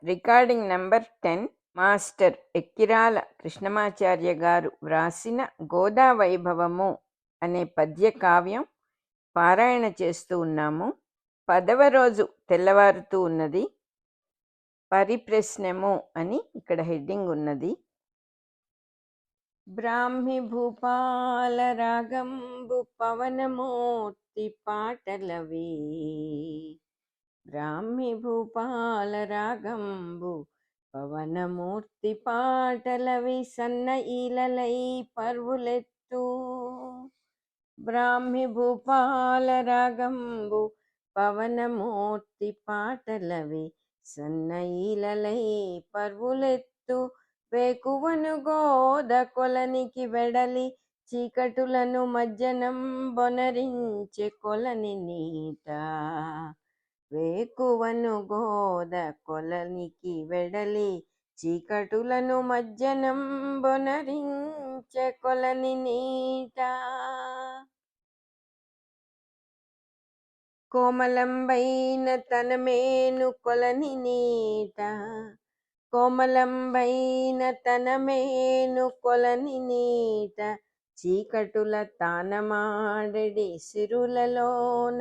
Recording number 10 master Ekkirala Krishnamacharya గారు వ్రాసిన గోదా వైభవము అనే పద్య కావ్యం పారాయణ చేస్తూ ఉన్నాము. 10వ రోజు తెల్లవారుతూ ఉన్నది. పరిప్రశ్నము అని ఇక్కడ హెడ్డింగ్ ఉన్నది. బ్రాహ్మి భూపాల రాగంబు పవనమూర్తి పాటలవి, బ్రాహ్మి భూపాల రాగంబు పవనమూర్తి పాటలవి, సన్న ఈలలై పర్వులెత్తు. బ్రాహ్మి భూపాల రాగంబు పవనమూర్తి పాటలవి, సన్న ఈలలై పర్వులెత్తు. వేకువను గోద కొలనికి వెడలి, చీకటులను మజ్జనం బొనరించె కొలని నీట. వేకువను గోద కొలనికి వెడలి, చీకటులను మజ్జనం బొనరించె కొలని నీట. కోమలంబైన తనమేను కొలని నీట, కోమలంబైన తనమేను కొలని నీట. చీకటుల తానమాడెడి సిరులలోన,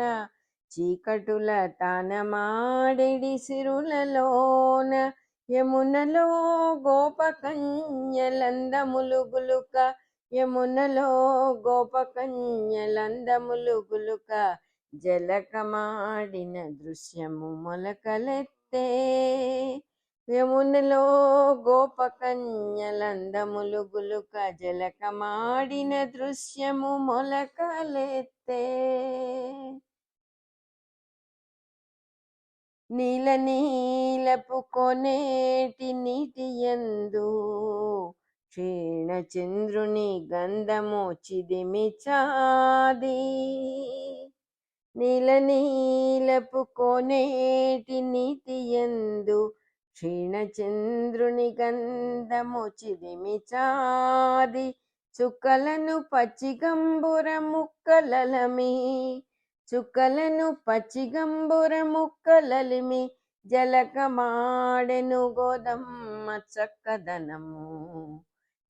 చీకటుల తానమాడెడి సిరులలోన. యమునలో గోపకన్యలందములు గులుక, యమునలో గోపకన్యలందములు గులుక. జలకమాడిన దృశ్యము మొలకలెత్తే, యమునలో గోపకన్యలందములు గులుక. జలకమాడిన దృశ్యము మొలకలెత్తే. నీల నీలపు కొనేటి నీటి యందు, క్షీణ చంద్రుని గంధము చిదిమి చాది. నీల నీలపు కోనేటి నీటి యందు, క్షీణ చంద్రుని గంధము చిదిమి చాది. చుక్కలను పచ్చిగంబుర ముక్కలలమి, చుక్కలను పచ్చిగంబుర ముక్కలలిమి. జలకమాడెను గోదమ్మ చక్కదనము,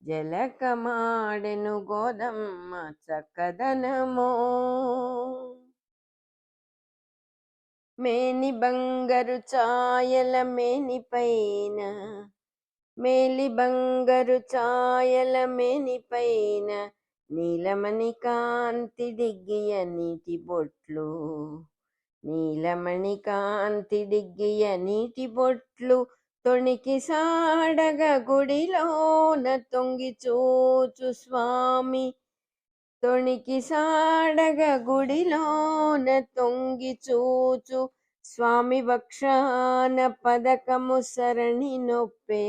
జలకమాడెను గోదమ్మ చక్కదనము. మేని బంగారు ఛాయల మేని పైన, మేలి బంగారు ఛాయల మేని పైన. నీలమణి కాంతి డిగ్గియ నీటి బొట్లు, నీలమణి కాంతి డిగ్గియ నీటి బొట్లు. తొణికి సాడగ గుడిలోన తొంగి చూచు స్వామి, తొణికి సాడగ గుడిలోన తొంగి చూచు స్వామి. వక్షాన పదకము సరణి నొప్పే,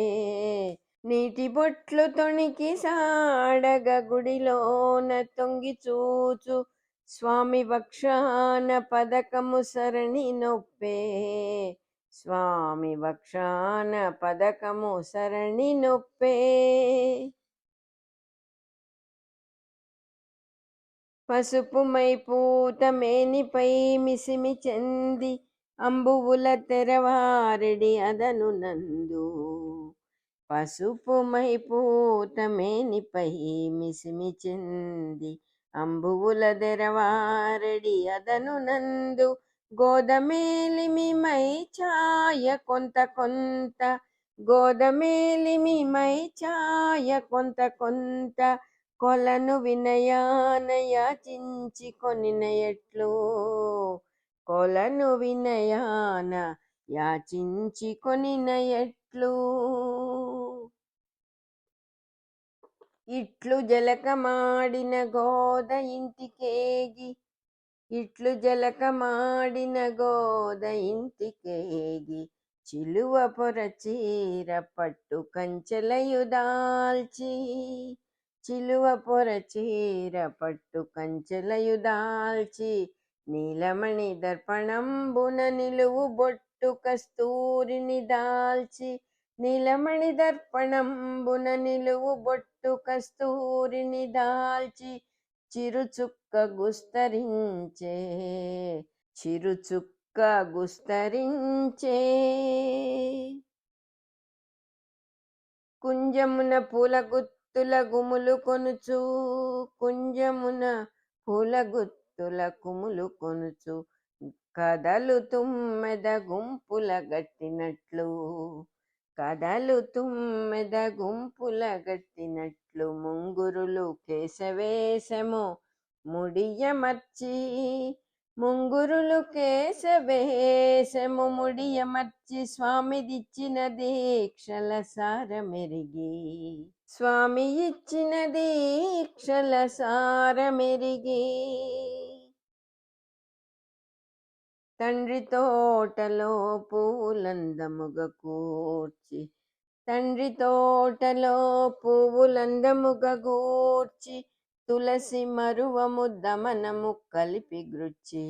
నీటి బొట్లు తొణికి సాడగ గుడిలోన తొంగి చూచు స్వామి. వక్షాన పదకము సరణి నొప్పే, స్వామి వక్షాన పదకము సరణి నొప్పే. పసుపు మై పూత మేనిపై మిసిమి చెంది, అంబువుల తెరవారెడి అదను నందు. పసుపు మై పూత మేనిపై మిసిమి చెంది, అంబువుల తెరవారెడి అదను నందు. గోదమేలిమి మై ఛాయ కొంత కొంత, గోదమేలిమి మై ఛాయ కొంత కొంత. కొలను వినయాన యాచించి కొనిన ఎట్లు, కొలను వినయాన యాచించి కొనిన ఎట్లు. ఇట్లు జలకమాడిన గోద ఇంటికేగి, ఇట్లు జలకమాడిన గోద ఇంటికేగి. చిలువ పొర చీర పట్టు కంచెలయు దాల్చి, చిలువ పొర చీర పట్టు కంచెలయు దాల్చి. నీలమణి దర్పణంబున నిలువు బొట్టు కస్తూరిని దాల్చి, నీలమణి దర్పణంబున నిలువు బొట్టు కస్తూరిని దాల్చి. చిరుచుక్క గుస్తరించే, చిరుచుక్క గుస్తరించే. కుంజమున పూల గుత్తుల గుములు కొనుచు, కుంజమున పూల గుత్తుల కుములు కొనుచు, కదలు తుమ్మెద గుంపుల గట్టినట్లు, కదలు తుమ్మెద గుంపుల గట్టినట్లు, ముంగురులు కేశవేశము ముడియమర్చి, ముంగురులు కేశవేశము ముడియమర్చి, స్వామిదిచ్చిన దీక్షల సారమెరిగి, స్వామి ఇచ్చిన దీక్షల సారమెరిగి, తండ్రి తోటలో పువ్వులందముగ కూర్చి, తండ్రి తోటలో పువ్వులందముగ గూర్చి, తులసి మరువము దమనము కలిపి గృచ్చి,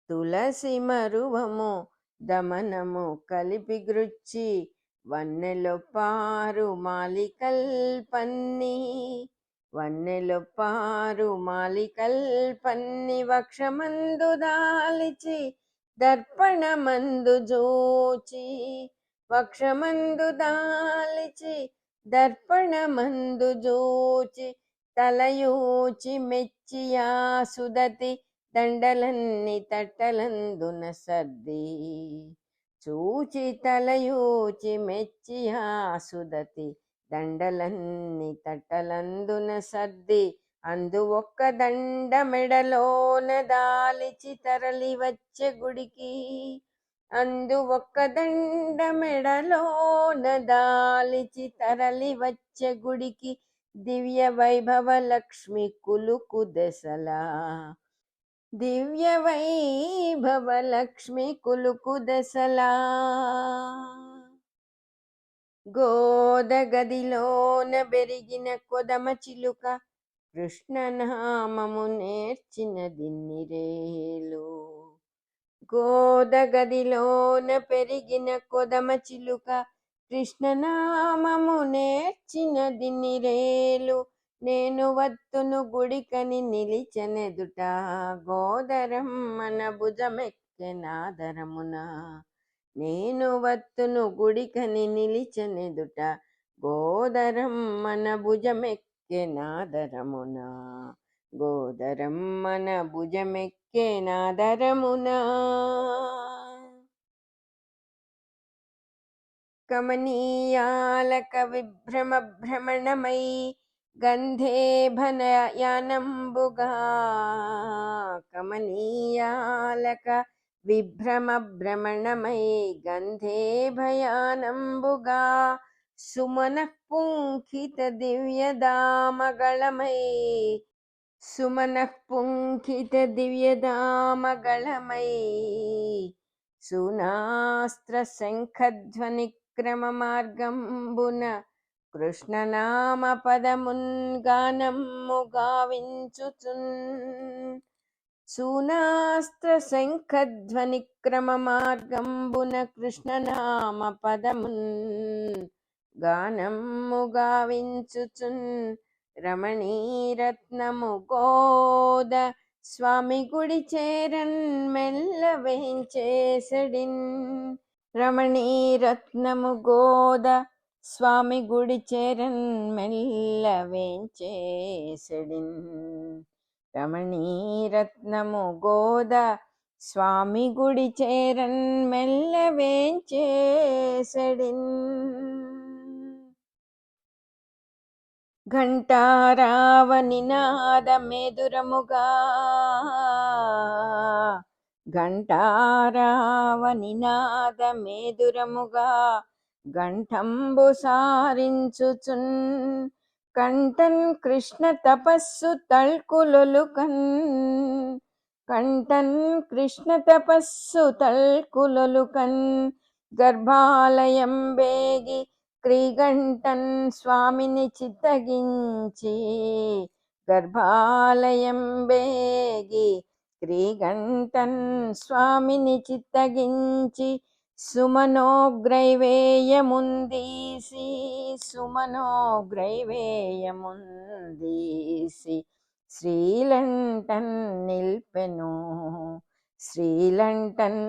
తులసి మరువము దమనము కలిపి గృచ్చి, వన్నెలో పారు మాలికల్పన్ని, వన్నెలో పారు మాలికల్పన్ని, వక్షమందు దాలిచి దర్పణమందు జోచి, వక్షమందు దాలిచి దర్పణమందు జోచి, తలయూచి మెచ్చియా సుదతి దండలన్ని తట్టలందున సర్ది, చూచి తలయూచి మెచ్చియా సుదతి దండలన్ని తట్టలందున సర్ది, అందు ఒక్క దండ మెడలోన దాలిచి తరలి వచ్చే గుడికి, అందు ఒక్క దండ మెడలోన దాలిచి తరలి వచ్చే గుడికి, దివ్య వైభవ లక్ష్మి కులుకు దశలా, దివ్య వైభవ లక్ష్మి కులుకు దశలా, గోద గదిలోన బెరిగిన కొదమ చిలుక, కృష్ణనామము నేర్చిన దిన్నిరేలు, గోద గదిలోన పెరిగిన కొదమ చిలుక, కృష్ణనామము నేర్చిన దిన్నిరేలు, నేను వత్తును గుడికని నిలిచెనెదుట, గోదరమ్మన భుజమెక్కెనాదరమున, నేను వత్తును గుడికని నిలిచెనెదుట, గోదరమ్మన భుజమెక్కెనాదరమున, గోదరమ్మన భుజమెక్కెనాదరమున. కమనీయాలక విభ్రమ భ్రమణమై గంధే భనయానంబుగా, కమనీయాలక విభ్రమ భ్రమణమై గంధే భయానంబుగా, సుమనః పుంఖిత దివ్యదామగళమై, సుమనః పుంఖిత దివ్యదామగళమై, సునాస్త్ర శంఖధ్వని క్రమ మార్గంబున, కృష్ణనామ పదమున్ గానమ్ము గావించుచున్, సునాస్త్ర శంఖధ్వని క్రమ మార్గంబున, కృష్ణనామ పదమున్ గానమ్ము గావించుచున్, రమణీరత్నము గోద స్వామి గుడి చేరన్ మెల్ల వేంచేసడిన్, రమణీరత్నము గోద స్వామి గుడి చేరన్ మెల్ల వేంచేసడిన్, రమణీరత్నము గోద స్వామి గుడి చేరన్ మెల్ల వేంచేసడిన్. ఘంటారావ నినాదమెదురముగా, ఘంటారావ నినాదమెదురముగా, ఘంటంబు సారించుచున్, కంఠన్ కృష్ణ తపస్సు తల్కులొలుకన్, కంఠన్ కృష్ణ తపస్సు తల్కులొలుకన్, గర్భాలయం బేగి క్రీగంటన్ స్వామిని చిత్తగించి, గర్భాలయం బేగి క్రీగంటన్ స్వామిని చిత్తగించి, సుమనోగ్రైవేయముందీసి, సుమనోగ్రైవేయముందీసి, శ్రీలంటన్ నిల్పెను, శ్రీలంటన్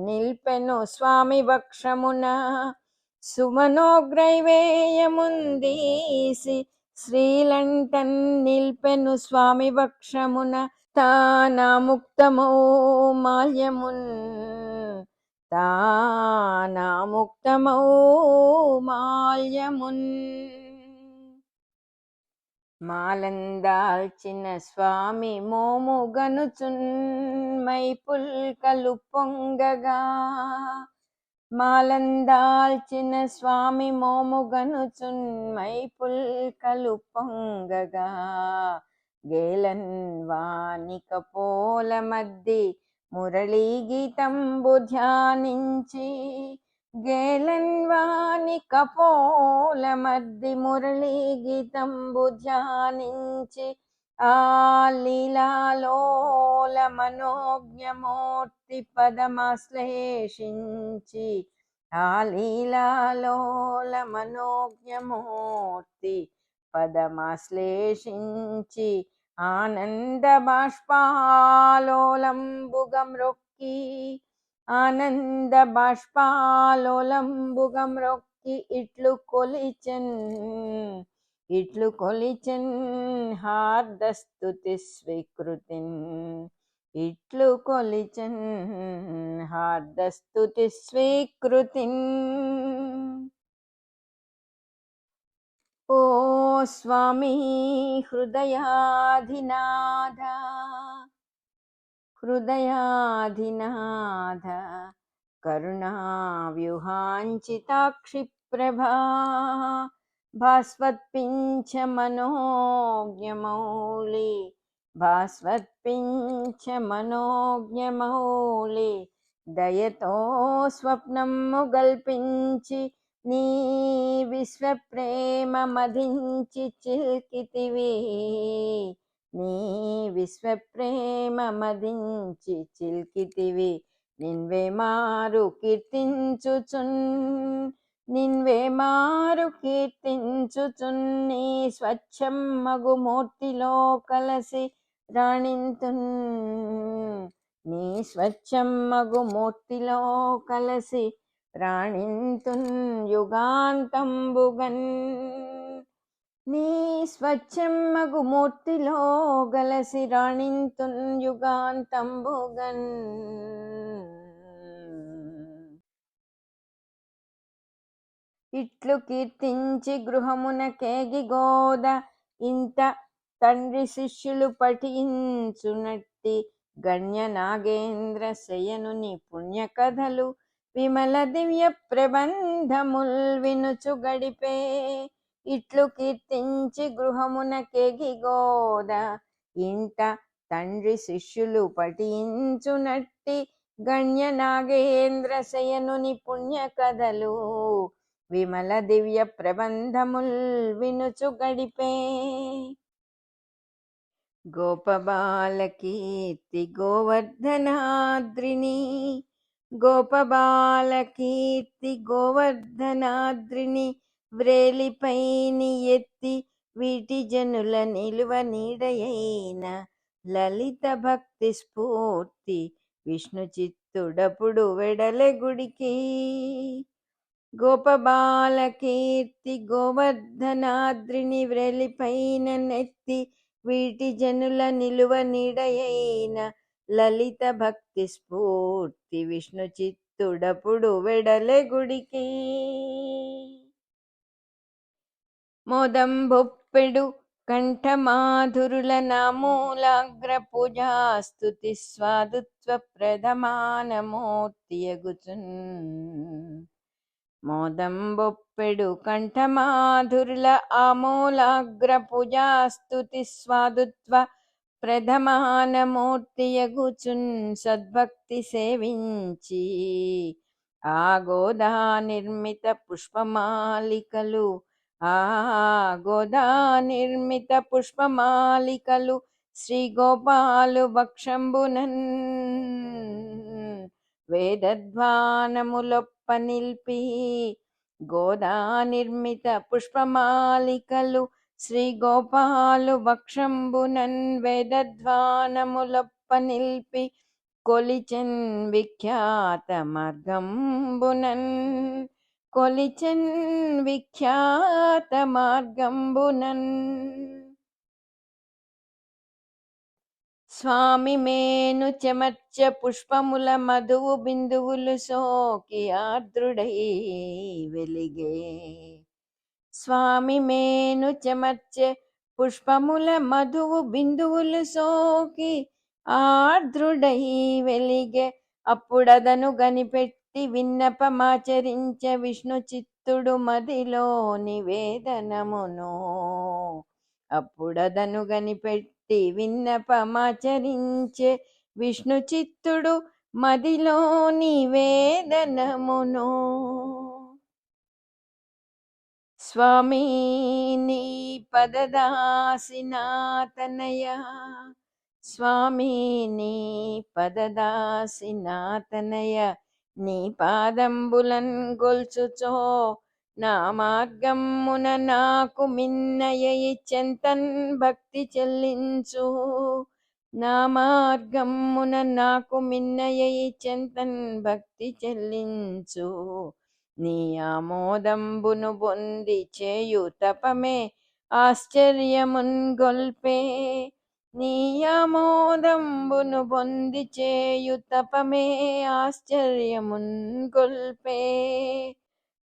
నిల్పెను స్వామి వక్షమున, సుమనోగ్రైవేయముందీసి శ్రీలంటన్ నిల్పెను స్వామి వక్షమున తానాముక్తమౌ మాల్యమున్ తానాముక్తమౌ మాల్యమున్ మాలందాల్చిన స్వామి మోముగనుచున్ మైపుల్కలు పొంగగా మాలందాల్చిన స్వామి మోముగనుచున్ మైపుల్కలు పొంగగా గేలన్ వానిక పోల మధ్య మురళీ గీతంబు ధ్యానించి గేలన్ వానిక పోల మధ్య మురళీ గీతంబు ధ్యానించి ఆ లీలాలోల మనోజ్ఞమూర్తి పదమాశ్లేషించి ఆ లీలాలోల మనోజ్ఞమూర్తి పదమాశ్లేషించి ఆనంద బాష్పాలోలంబుగం రొక్కి ఆనంద బాష్పాలోలంబుగం రొక్కి ఇట్లు కొలిచెన్ హార్దస్తుతి స్వీకృతిన్ ఇట్లు కొలిచెన్ హార్దస్తుతి స్వీకృతిన్. ఓ స్వామి హృదయాధినాథ హృదయాధినాథ కరుణావ్యూహాంచితాక్షి ప్రభా భాస్వత్పించ మనోజ్ఞమౌళి భాస్వత్పించ మనోజ్ఞమౌళి దయతో స్వప్నము గల్పించి నీ విశ్వప్రేమ మదించి చిల్కితివి నీ విశ్వప్రేమ మదించి చిల్కితివి నిన్వే మారు కీర్తించుచున్ నిన్వే మారు కీర్తించుచున్ నీ స్వచ్ఛం మగు మూర్తిలో కలసి రాణింతున్ నీ స్వచ్ఛం మగు మూర్తిలో కలసి రాణింతున్ యుగాంతంబుగన్ నీ స్వచ్ఛం మగు మూర్తిలో గలసి రాణింతున్ యుగాంతంబుగన్. ఇట్లు కీర్తించి గృహమున కేగి గోద ఇంత తండ్రి శిష్యులు పఠించునట్టి గణ్య నాగేంద్ర శయనుని పుణ్య కథలు విమల దివ్య ప్రబంధముల్ వినుచు గడిపే. ఇట్లు కీర్తించి గృహమున కేగి గోద ఇంత తండ్రి శిష్యులు పఠించునట్టి గణ్య నాగేంద్ర శయనుని పుణ్య కథలు విమల దివ్య ప్రబంధముల్ వినుచు గడిపే. గోపబాలకీర్తి గోవర్ధనాద్రిని గోపబాలకీర్తి గోవర్ధనాద్రిని వ్రేలిపైని ఎత్తి వీటి జనుల నిలువ నీడయైన లలిత భక్తి స్ఫూర్తి విష్ణు చిత్తుడపుడు వెడలె గుడికి. గోపబాలకీర్తి గోవర్ధనాద్రిని వ్రేలిపైన నెత్తి వీటి జనుల నిలువ నీడయైన లలిత భక్తి స్ఫూర్తి విష్ణు చిత్తుడపుడు వెడలె గుడికి. మోదంబొప్పెడు కంఠమాధురుల నామూలాగ్ర పూజాస్తుతి స్వాదుత్వ ప్రధమానమూర్తియగుచున్ మోదంబొప్పెడు కంఠమాధురుల ఆమూలాగ్ర పూజాస్తుతి స్వాదుత్వ ప్రధమానమూర్తియగుచున్ సద్భక్తి సేవించి ఆ గోదా నిర్మిత పుష్పమాలికలు ఆ గోదా నిర్మిత పుష్పమాలికలు శ్రీ గోపాలు వక్షంబునన్ వేదధ్వానములొప్ప నిల్పి. గోదా నిర్మిత పుష్పమాలికలు శ్రీ గోపాలు వక్షంబునన్ వేదధ్వానములొప్ప నిల్పి కొలిచెన్ విఖ్యాత మార్గంబునన్ కొలిచెన్ విఖ్యాత మార్గంబునన్. స్వామి మేను చెమర్చ పుష్పముల మధువు బిందువులు సోకి ఆర్ద్రుడై వెలిగే. స్వామి మేను చెమర్చె పుష్పముల మధువు బిందువులు సోకి ఆర్ద్రుడై వెలిగే. అప్పుడదను గనిపెట్టి విన్నపమాచరించ విష్ణు చిత్తుడు మదిలో నివేదనమును. అప్పుడదను గనిపెట్టి విన్నపమాచరించే విష్ణు చిత్తుడు మదిలో నివేదనమును. స్వామి నీ పదదాసినాతనయ, స్వామి నీ పదదాసినాతనయ, నీ పాదంబులన్ గొల్చుచో నా మార్గమున నాకు మిన్నయై చెంతన్ భక్తి చెల్లించు. నా మార్గమున నాకు మిన్నయై చెంతన్ భక్తి చెల్లించు. నీ ఆమోదంబును పొంది చేయు తపమే ఆశ్చర్యమున్ గొల్పే. నీ ఆమోదంబును పొంది చేయు తపమే ఆశ్చర్యమున్ గొల్పే.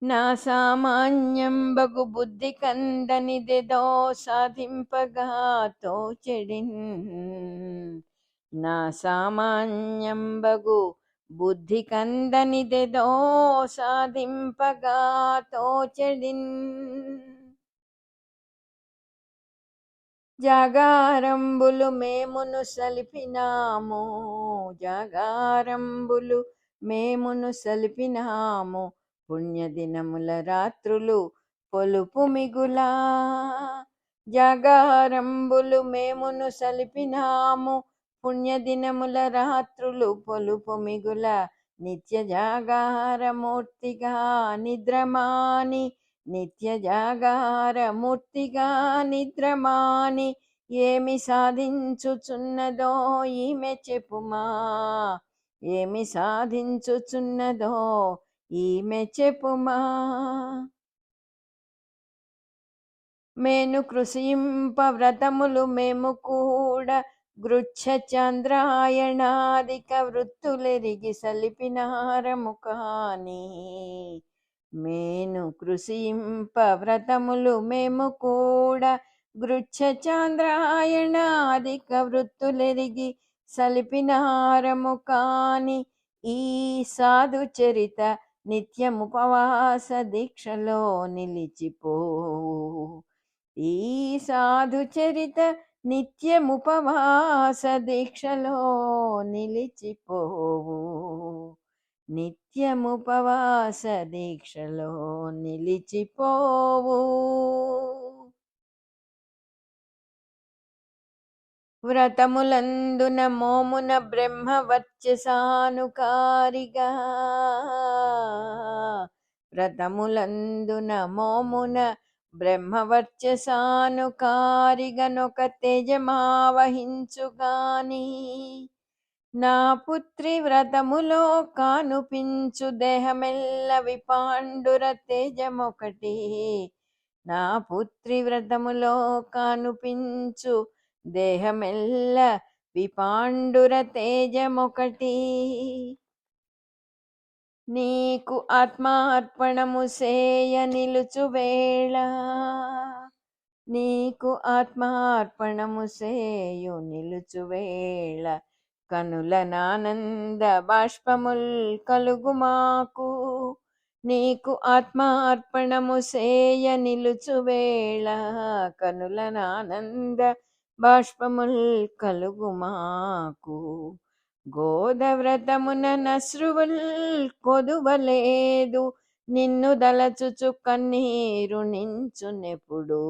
నా సామాన్యం బగు బుద్ధి కందనిదెదో సాధింపగా తోచెడిన్. నా సామాన్యం బగు బుద్ధి కందనిదెదో సాధింపగా తోచెడిన్. జాగారంబులు మేమును సలిపినాము, జాగారంబులు మేమును సలిపినాము, పుణ్యదినముల రాత్రులు పొలుపు మిగులా. జాగారంబులు మేమును సలిపినాము, పుణ్యదినముల రాత్రులు పొలుపు మిగుల. నిత్య జాగారమూర్తిగా నిద్రమాని, నిత్య జాగారమూర్తిగా నిద్రమాని, ఏమి సాధించుచున్నదో ఈమె చెప్పుమా, ఏమి సాధించుచున్నదో ఈమె చెప్పుమా. మేను కృషింప వ్రతములు మేము కూడా గృచ్ఛ చంద్రాయణాదిక వృత్తులెరిగి సలిపినారము కాని. మేను కృషింప వ్రతములు మేము కూడా గృచ్ఛ చాంద్రాయణాదిక వృత్తులెరిగి సలిపినారము కాని. ఈ సాధు చరిత నిత్యముపవాస దీక్షలో నిలిచిపోవు. ఈ సాధు చరిత నిత్యముపవాస దీక్షలో నిలిచిపోవు. నిత్యముపవాస దీక్షలో నిలిచిపోవు. వ్రతములందున మోమున బ్రహ్మ వర్చసానుకారిగా, వ్రతములందున మోమున బ్రహ్మ వర్చసానుకారిగనొక తేజమావహించుగాని. నా పుత్రి వ్రతములో కానుపించు దేహమెల్ల విపాండుర తేజమొకటి. నా పుత్రి వ్రతములో కానుపించు దేహమెల్ల విపాండుర తేజమొకటి. నీకు ఆత్మార్పణము సేయ నిలుచు వేళ, నీకు ఆత్మార్పణము సేయు నిలుచు వేళ, కనులనానంద బాష్పముల్ కలుగు మాకు. నీకు ఆత్మార్పణము సేయ నిలుచు వేళ, కనులనానంద బాష్పముల్ కలుగు మాకు. గోదవ్రతమున నశ్రువుల్ కొదువలేదు, నిన్ను దలచుచు కన్నీరు నించునెప్పుడు.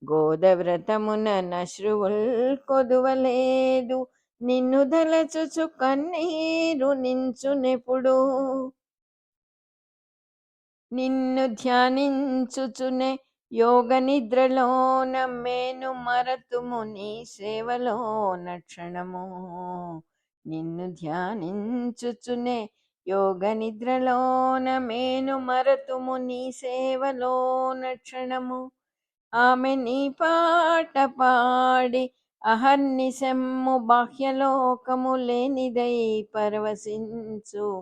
గోదవ్రతమున నశ్రువుల్ కొదువలేదు, నిన్ను దలచుచు కన్నీరు నించునెప్పుడు. నిన్ను ధ్యానించుచునే యోగ నిద్రలోన మేను మరతుము నీ సేవలోన క్షణము. నిన్ను ధ్యానించుచునే యోగ నిద్రలోన మేను మరతుము నీ సేవలోన క్షణము. ఆమె నీ పాట పాడి అహర్నిశమ్ము బాహ్యలోకము లేనిదై పరవశించు.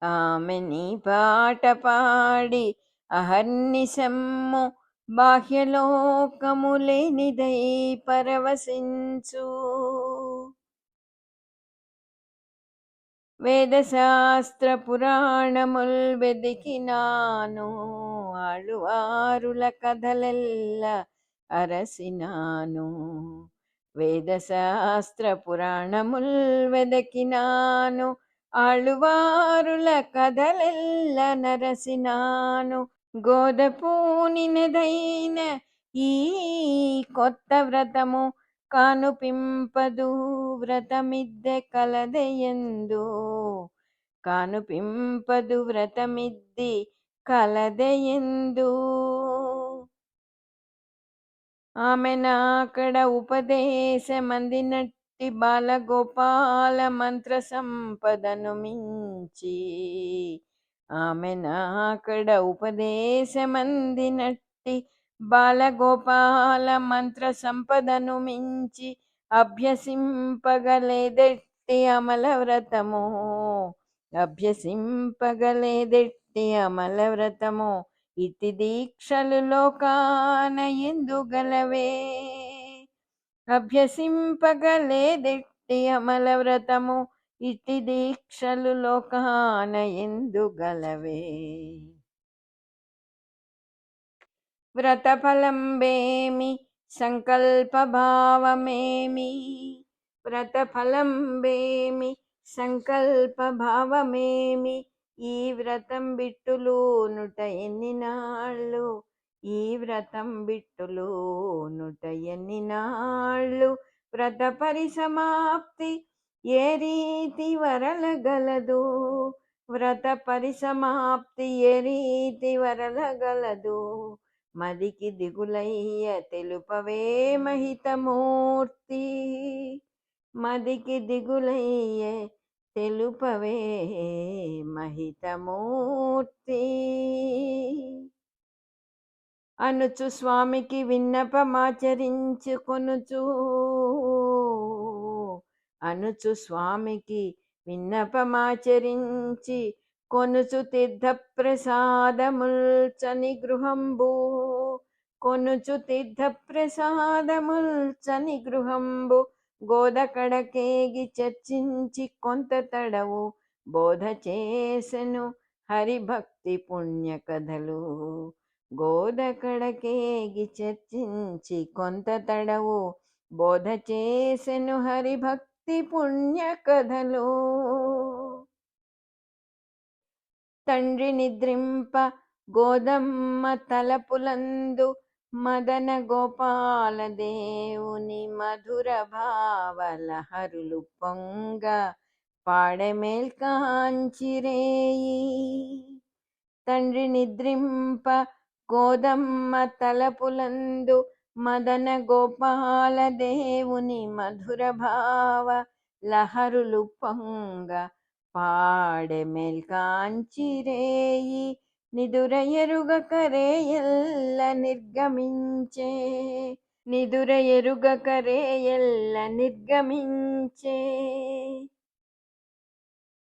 ఆమె నీ పాట పాడి అహర్నిశమ్ము బాహ్యలోకము లేనిదై పరవశించు. వేదశాస్త్ర పురాణముల్ వెదికినాను, ఆಳುవారుల కథలెల్ల అరసినాను. వేదశాస్త్ర పురాణముల్ వెదకినాను, ఆಳುవారుల కథలెల్ల నరసినాను. గోదపూనినదైన ఈ కొత్త వ్రతము కానుపింపదు వ్రతమిద్దె కలదెయందు. కానుపింపదు వ్రతమిద్ది కలదెయందు. ఆమె నాకడ ఉపదేశమందినట్టి బాలగోపాల మంత్ర సంపదను మించి. ఆమె నాకడ ఉపదేశమందినట్టి బాలగోపాల మంత్ర సంపదను మించి అభ్యసింపగలేదెట్టి అమల వ్రతము. అభ్యసింపగలేదెట్టి అమల వ్రతము. ఇతి దీక్షలు లోకాన ఎందుగలవే. అభ్యసింపగలేదెట్టి అమల వ్రతము. ఇతి దీక్షలు లోకాన ఎందుగలవే. వ్రతఫలంబేమి సంకల్ప భావమేమి. వ్రతఫలంబేమి సంకల్ప భావమేమి. ఈ వ్రతం బిట్టులూనుట ఎన్ని నాళ్ళు. ఈ వ్రతం బిట్టులూనుట ఎన్ని నాళ్ళు. వ్రత పరిసమాప్తి ఏ రీతి వరలగలదు. వ్రత పరిసమాప్తి ఏ రీతి వరలగలదు. మదికి దిగులయ్య తెలుపవే మహితమూర్తి. మదికి దిగులయ్య తెలుపవే మహితమూర్తి. అనుచు స్వామికి విన్నపమాచరించుకొనుచు. అనుచు స్వామికి విన్నపమాచరించి కొనుచు తీర్థ ప్రసాదముల్చని గృహంబు. కొనుచు తీర్థ ప్రసాదముల్చని గృహంబు. గోదకడకేగి చర్చించి కొంత తడవు బోధ చేసెను హరిభక్తి పుణ్య కథలు. గోదకడకేగి చర్చించి కొంత తడవు బోధ చేసెను హరిభక్తి పుణ్య కథలు. తండ్రి నిద్రింప గోదమ్మ తలపులందు మదన గోపాల దేవుని మధుర భావలహరులు పొంగ పాడెమేల్కాంచిరేయి. తండ్రి నిద్రింప గోదమ్మ తలపులందు మదన గోపాల దేవుని మధుర భావ లహరులు పొంగ పాడెమెల్కాంచిరేయి. నిదుర ఎరుగక రేయెల్ల నిర్గమించే. నిదుర ఎరుగక రేయెల్ల నిర్గమించే.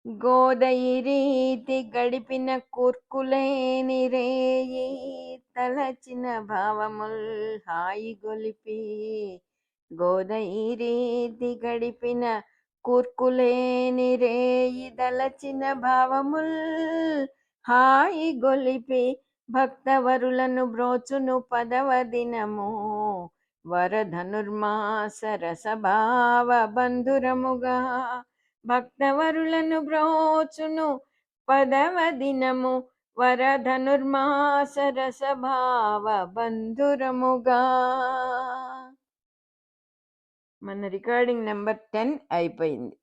గోదయి రీతి గడిపిన కూర్కులేని రేయి. తలచిన భావముల్ హాయి గొలిపి. గోదయి రీతి గడిపిన కూర్కులేని రేయి. దలచిన భావముల్ హాయి గొలిపి. భక్తవరులను బ్రోచును పదవ దినము. వరధనుర్మాస రసభావ బంధురముగా. భక్తవరులను బ్రోచును పదవ దినము. వరధనుర్మాస రసభావ బంధురముగా. మన రికార్డింగ్ నెంబర్ 10 అయిపోయింది.